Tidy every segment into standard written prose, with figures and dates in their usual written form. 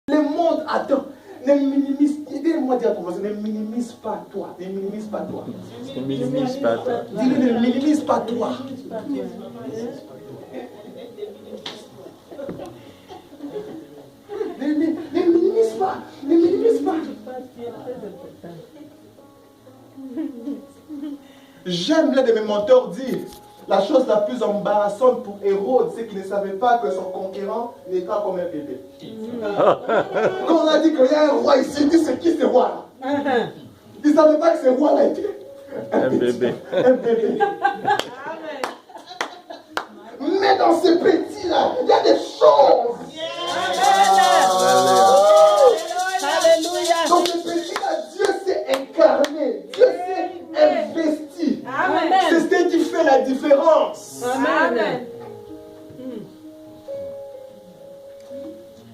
Le monde attend. Ne minimise, aidez-moi à dire à ton voisin, ne minimise pas toi. Ne minimise pas toi. Ne minimise pas toi. Dis-le, ne minimise pas toi. Ne minimise pas. Ne minimise pas. J'aime l'un de mes mentors dire la chose la plus embarrassante pour Hérode, c'est qu'il ne savait pas que son conquérant n'était pas comme un bébé. Quand on a dit qu'il y a un roi ici, il dit c'est qui ce roi-là? Il ne savait pas que ce roi-là était Un bébé. Un bébé. Mais dans ce petit-là, il y a des choses. Alléluia. Dans ce petit-là, Dieu s'est incarné. Dieu s'est investi. C'est ce qui fait la différence. Amen.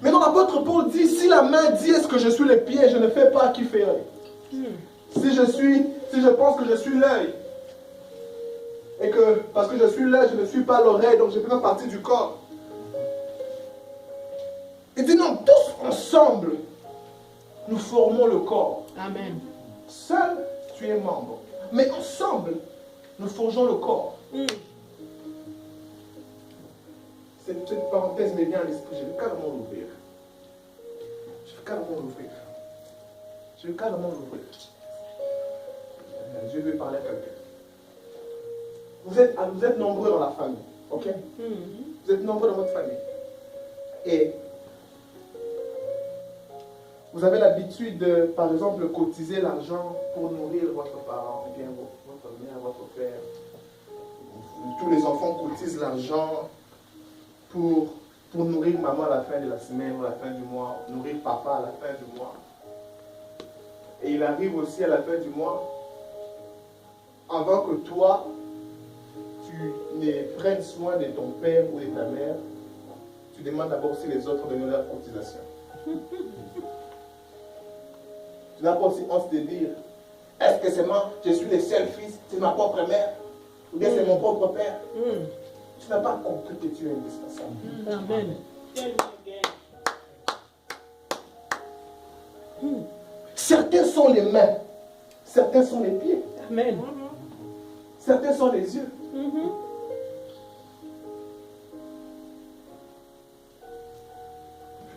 Mais quand l'apôtre Paul dit, si la main dit est-ce que je suis le pied, je ne fais pas, qui ferait? Si je pense que je suis l'œil, et que parce que je suis l'œil, je ne suis pas l'oreille, donc je fais pas partie du corps. Il dit non, tous ensemble, nous formons le corps. Amen. Seul, tu es membre. Mais ensemble, nous forgeons le corps. Cette parenthèse me vient à l'esprit, je vais carrément l'ouvrir. Je vais carrément l'ouvrir. Je vais parler à quelqu'un. Vous êtes nombreux dans la famille, ok? Vous êtes nombreux dans votre famille. Et vous avez l'habitude de, par exemple, cotiser l'argent pour nourrir votre parent, ou bien votre mère, votre père. Tous les enfants cotisent l'argent pour nourrir maman à la fin de la semaine ou à la fin du mois, nourrir papa à la fin du mois. Et il arrive aussi à la fin du mois, avant que toi, tu ne prennes soin de ton père ou de ta mère, tu demandes d'abord aussi les autres de donner leur cotisation. Tu n'as pas aussi honte de dire, est-ce que c'est moi, je suis le seul fils, c'est ma propre mère, ou bien c'est mon propre père? Tu n'as pas compris que tu es indispensable. Amen. Certains sont les mains, certains sont les pieds, Amen. certains sont les yeux.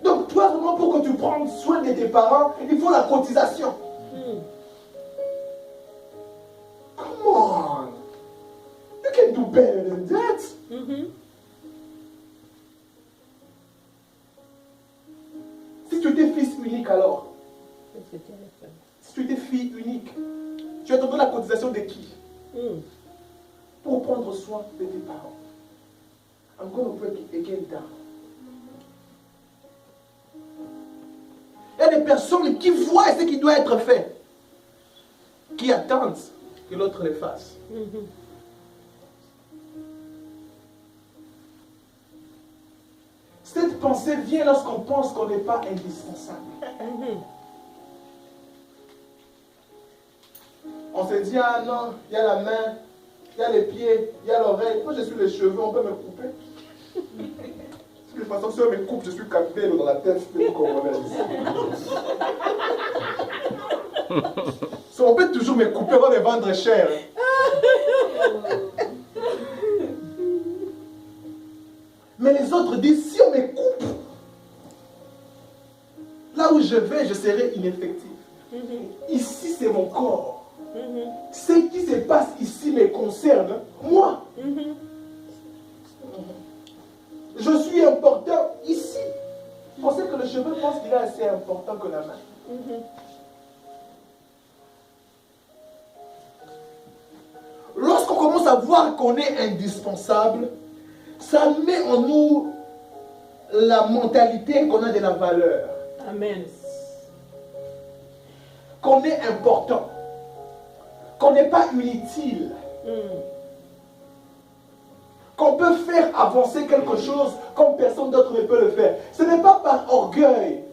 Donc toi, vraiment, pour que tu prennes soin de tes parents, il faut la cotisation. Come on. You can do better than that. Si tu étais fils unique alors, si tu étais fille unique, tu attendrais la cotisation de qui? Pour prendre soin de tes parents. I'm going to break it again down. Il y a des personnes qui voient ce qui doit être fait, qui attendent que l'autre le fasse. Cette pensée vient lorsqu'on pense qu'on n'est pas indispensable. On se dit, ah non, il y a la main, il y a les pieds, il y a l'oreille. Moi, je suis les cheveux, on peut me couper. De toute façon, si on me coupe, je suis capté dans la tête, c'est tout comprenez. On peut toujours me couper, on va me vendre cher. Mais les autres disent, si on me coupe, là où je vais, je serai ineffectif. Ici, c'est mon corps. Ce qui se passe ici me concerne, moi. Je suis important ici. Vous pensez que le cheveu pense qu'il est assez important que la main. Lorsqu'on commence à voir qu'on est indispensable, ça met en nous la mentalité qu'on a de la valeur. Amen. Qu'on est important. Qu'on n'est pas inutile. Qu'on peut faire avancer quelque chose comme personne d'autre ne peut le faire. Ce n'est pas par orgueil.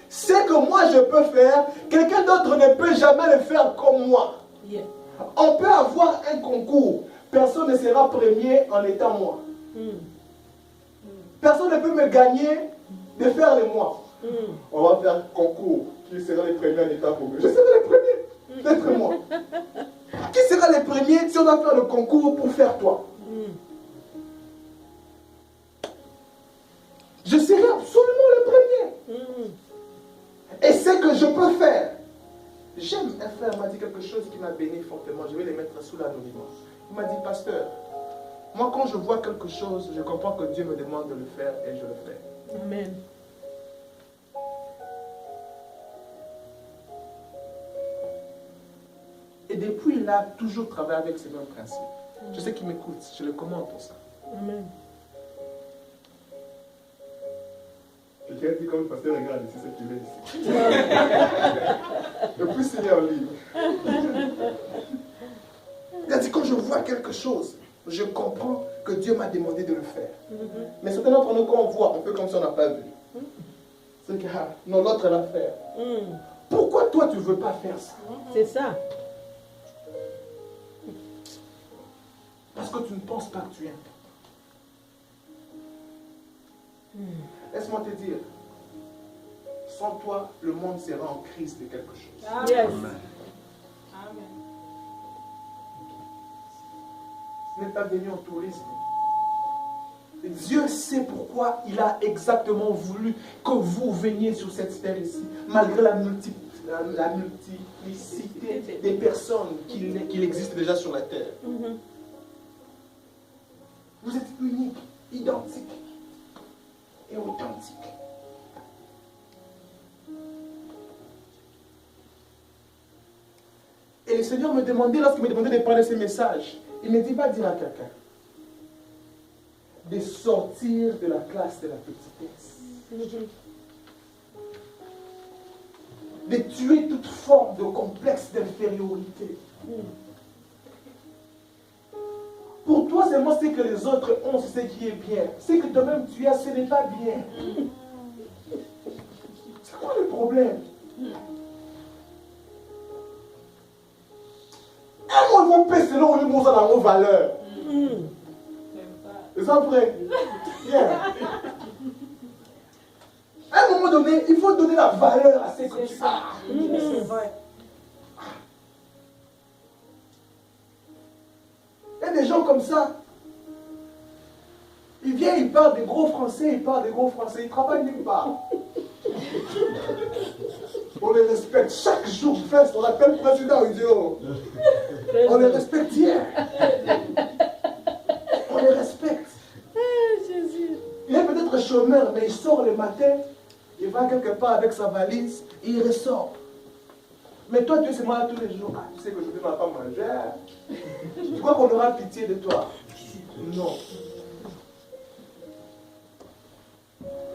Ce que moi je peux faire, quelqu'un d'autre ne peut jamais le faire comme moi. On peut avoir un concours. Personne ne sera premier en étant moi. Personne ne peut me gagner de faire les mois. On va faire un concours. Qui sera les premiers en état pour eux? Je serai les premiers d'être moi. Qui sera les premiers si on va faire le concours pour faire toi? Je serai absolument le premier. Et ce que je peux faire, j'aime, un frère m'a dit quelque chose qui m'a béni fortement. Je vais les mettre sous l'anonymat. Il m'a dit, pasteur, moi quand je vois quelque chose, je comprends que Dieu me demande de le faire et je le fais. Amen. Et depuis, il a toujours travaillé avec ces mêmes principes. Je sais qu'il m'écoute, je le commande pour ça. Amen. Quelqu'un dit comme le pasteur, regarde ici ce qu'il est ici. Le plus signé en livre. Il a dit, quand je vois quelque chose, je comprends que Dieu m'a demandé de le faire. Mais certains d'entre nous, quand on voit, on fait comme si on n'a pas vu. C'est que, non, l'autre l'a fait. Pourquoi toi, tu ne veux pas faire ça? C'est ça. Parce que tu ne penses pas que tu es important. Laisse-moi te dire, sans toi, le monde sera en crise de quelque chose. Yes. Ce n'est pas venu en tourisme. Et Dieu sait pourquoi il a exactement voulu que vous veniez sur cette terre ici, malgré la multiplicité des personnes qu'il existe déjà sur la terre. Vous êtes unique, identique et authentique. Et le Seigneur me demandait, lorsqu'il me demandait de parler ces messages, il ne dit pas dire à quelqu'un de sortir de la classe de la petitesse. De tuer toute forme de complexe d'infériorité. Pour toi, seulement ce que les autres ont, c'est ce qui est bien. Ce que toi-même tu as, ce n'est pas bien. C'est quoi le problème? Un mot vous paie selon lui, vous dans vos valeurs. C'est ça vrai? Yeah. À un moment donné, il faut donner la valeur à ce que tu as. C'est vrai. Il y a des gens comme ça. Ils viennent, ils parlent des gros français, ils travaillent nulle part. On les respecte chaque jour, fest, on appelle le président, il dit oh. On les respecte hier. On les respecte. Il est peut-être chômeur, mais il sort le matin, il va quelque part avec sa valise, et il ressort. Mais toi, tu es seulement là tous les jours. Ah, tu sais que je ne vais pas manger. Tu crois qu'on aura pitié de toi? Non.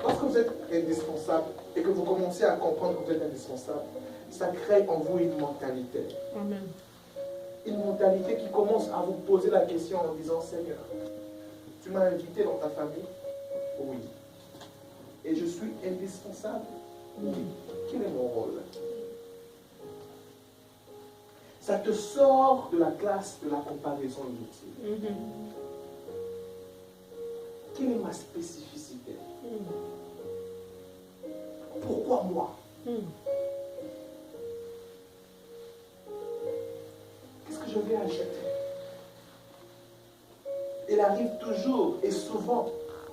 Lorsque vous êtes indispensable et que vous commencez à comprendre que vous êtes indispensable, ça crée en vous une mentalité. Amen. Une mentalité qui commence à vous poser la question en disant, Seigneur, tu m'as invité dans ta famille? Oui. Et je suis indispensable? Oui. Quel est mon rôle? Ça te sort de la classe de la comparaison inutile. Quelle est ma spécificité? Pourquoi moi? Qu'est-ce que je vais acheter? Il arrive toujours et souvent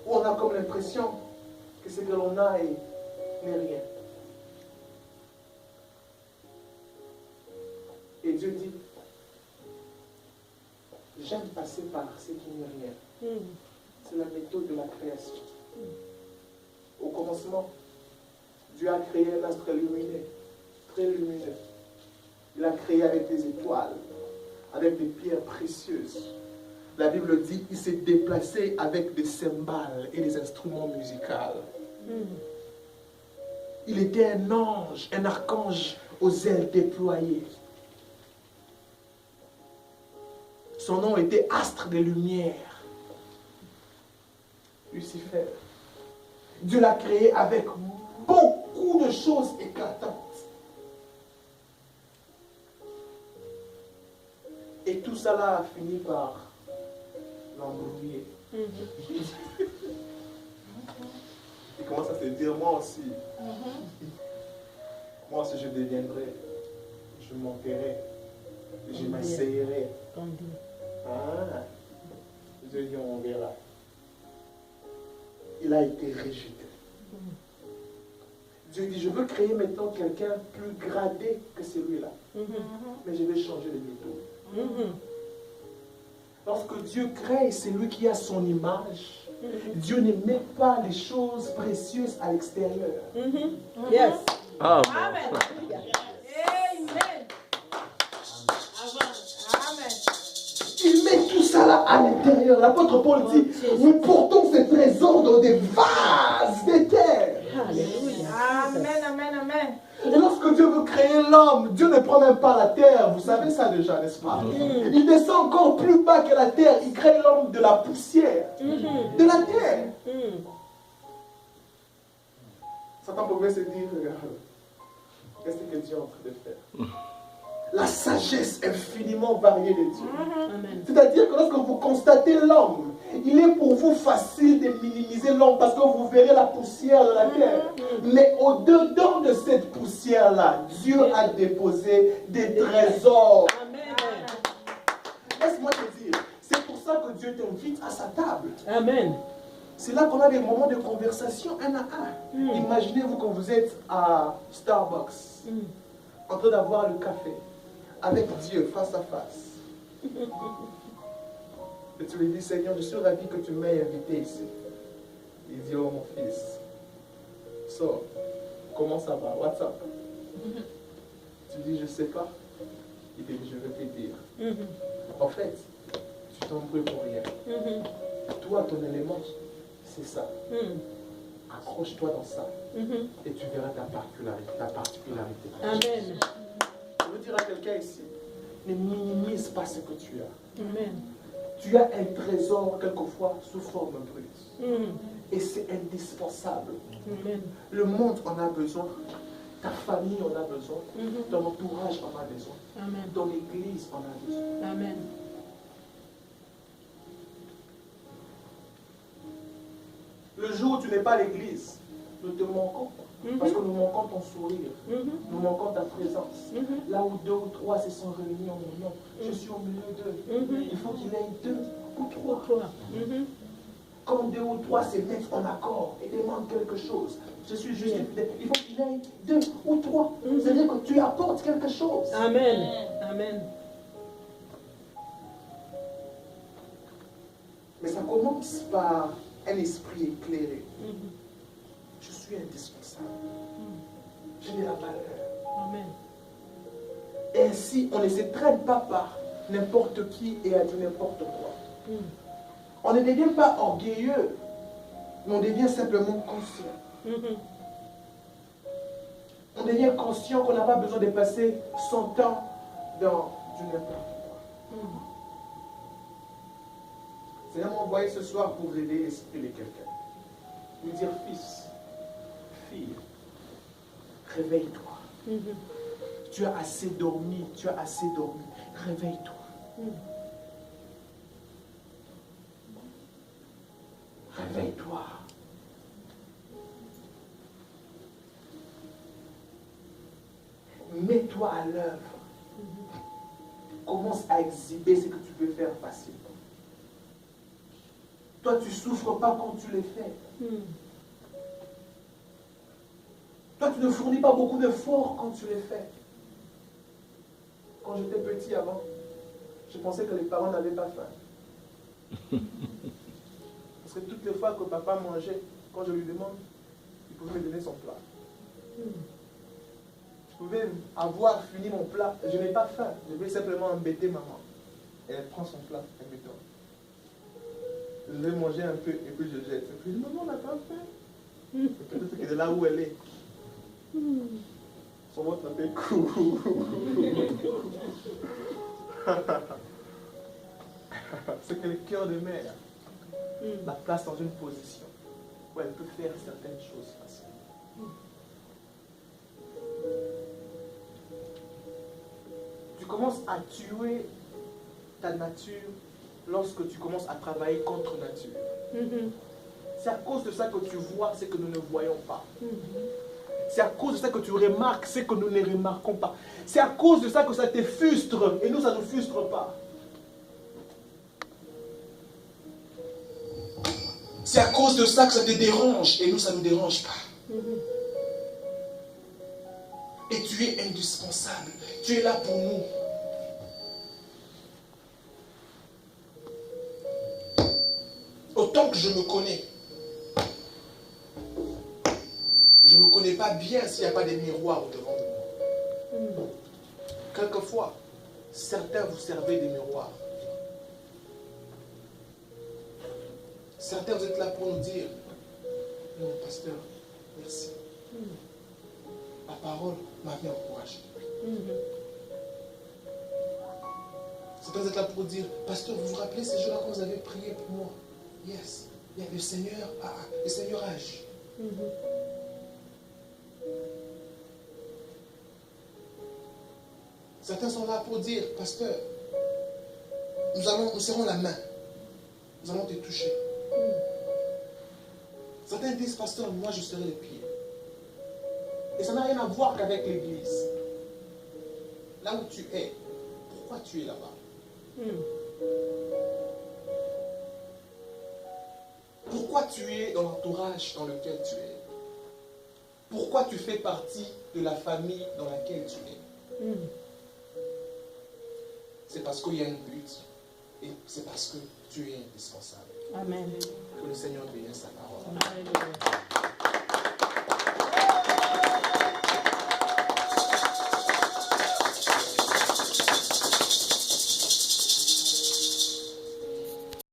où on a comme l'impression que ce que l'on a n'est rien. Et Dieu dit, j'aime passer par ce qui n'est rien. C'est la méthode de la création. Au commencement, Dieu a créé un astre lumineux, très lumineux. Il a créé avec des étoiles, avec des pierres précieuses. La Bible dit qu'il s'est déplacé avec des cymbales et des instruments musicaux. Il était un ange, un archange aux ailes déployées. Son nom était astre de lumière. Lucifer. Dieu l'a créé avec beaucoup de choses éclatantes. Et tout cela a fini par l'embrouiller. te dire, moi aussi. Moi aussi, je deviendrai. Je monterai. Je m'asseyerai. Ah, Dieu dit, on verra. Il a été rejeté. Dieu dit, je veux créer maintenant quelqu'un plus gradé que celui-là. Mais je vais changer les méthodes. Lorsque Dieu crée, c'est lui qui a son image. Dieu ne met pas les choses précieuses à l'extérieur. Yes. Ah, Amen. Amen. Amen. Il met tout ça là à l'intérieur. L'apôtre Paul dit, nous portons ces trésors dans des vases de terre. Alléluia. Amen, amen, amen. Et lorsque Dieu veut créer l'homme, Dieu ne prend même pas la terre. Vous savez ça déjà, n'est-ce pas? Il descend encore plus bas que la terre. Il crée l'homme de la poussière, de la terre. Satan pouvait se dire, qu'est-ce que Dieu est en train de faire? La sagesse infiniment variée de Dieu. C'est-à-dire que lorsque vous constatez l'homme, il est pour vous facile de minimiser l'homme parce que vous verrez la poussière de la terre. Mais au-dedans de cette poussière-là, Dieu a déposé des trésors. Laisse-moi te dire, c'est pour ça que Dieu t'invite à sa table. Amen. C'est là qu'on a des moments de conversation un à un. Imaginez-vous quand vous êtes à Starbucks, en train d'avoir le café, avec Dieu face à face. Et tu lui dis, Seigneur, je suis ravi que tu m'aies invité ici. Il dit, oh mon fils, so, comment ça va? What's up? Tu dis, je ne sais pas. Il dit, je vais te dire. En fait, tu t'embrouilles pour rien. Toi, ton élément, c'est ça. Accroche-toi dans ça. Et tu verras ta particularité. Amen. Je veux dire à quelqu'un ici, ne minimise pas ce que tu as. Amen. Tu as un trésor quelquefois sous forme brute. Et c'est indispensable. Amen. Le monde en a besoin. Ta famille en a besoin. Ton entourage en a besoin. Amen. Ton église en a besoin. Amen. Le jour où tu n'es pas à l'église, nous te manquons. Parce que nous manquons ton sourire. Nous manquons ta présence. Là où 2 ou 3 se sont réunis en mon nom, je suis au milieu d'eux. Il faut qu'il y ait 2 ou 3. Quand 2 ou 3 se mettent en accord et demandent quelque chose, je suis juste fidèle. Il faut qu'il y ait 2 ou 3. C'est-à-dire que tu apportes quelque chose. Amen. Amen. Mais ça commence par un esprit éclairé. Je suis indispensable. J'ai de la valeur. Amen. Et ainsi, on ne se traîne pas par n'importe qui et à dire n'importe quoi. On ne devient pas orgueilleux, mais on devient simplement conscient. On devient conscient qu'on n'a pas besoin de passer son temps dans du n'importe quoi. Seigneur m'a envoyé ce soir pour réveiller l'esprit de quelqu'un. Lui dire, fils, fille, réveille-toi. Tu as assez dormi, tu as assez dormi. Réveille-toi. Réveille-toi. Mets-toi à l'œuvre. Commence à exhiber ce que tu peux faire facilement. Toi, tu ne souffres pas quand tu le fais. Toi, tu ne fournis pas beaucoup d'efforts quand tu les fais. Quand j'étais petit avant, je pensais que les parents n'avaient pas faim. Parce que toutes les fois que papa mangeait, quand je lui demande, il pouvait me donner son plat. Je pouvais avoir fini mon plat, je n'ai pas faim. Je vais simplement embêter maman. Et elle prend son plat, elle me donne. Je vais manger un peu et puis je jette. Et puis maman n'a pas faim. Peut-être que de là où elle est, son ventre a fait coup. C'est que le cœur de mère la place dans une position où elle peut faire certaines choses facilement. Tu commences à tuer ta nature lorsque tu commences à travailler contre nature. C'est à cause de ça que tu vois ce que nous ne voyons pas. C'est à cause de ça que tu remarques ce que nous ne remarquons pas. C'est à cause de ça que ça te frustre et nous, ça ne nous frustre pas. C'est à cause de ça que ça te dérange et nous, ça ne nous dérange pas. Et tu es indispensable. Tu es là pour nous. Autant que je me connais, je ne me connais pas bien s'il n'y a pas de miroirs devant moi. Quelquefois, certains vous servez des miroirs. Certains, vous êtes là pour nous dire, non, pasteur, merci. La parole m'avait encouragé. Certains, vous êtes là pour dire, pasteur, vous vous rappelez ces jours-là quand vous avez prié pour moi? Yes. Le Seigneur a agi. Certains sont là pour dire, pasteur, nous serrons la main. Nous allons te toucher. Certains disent, pasteur, moi je serai les pieds. Et ça n'a rien à voir qu'avec l'église. Là où tu es, pourquoi tu es là-bas? Pourquoi tu es dans l'entourage dans lequel tu es? Pourquoi tu fais partie de la famille dans laquelle tu es? C'est parce qu'il y a un but. Et c'est parce que tu es indispensable. Amen. Que le Seigneur bénisse sa parole. Amen.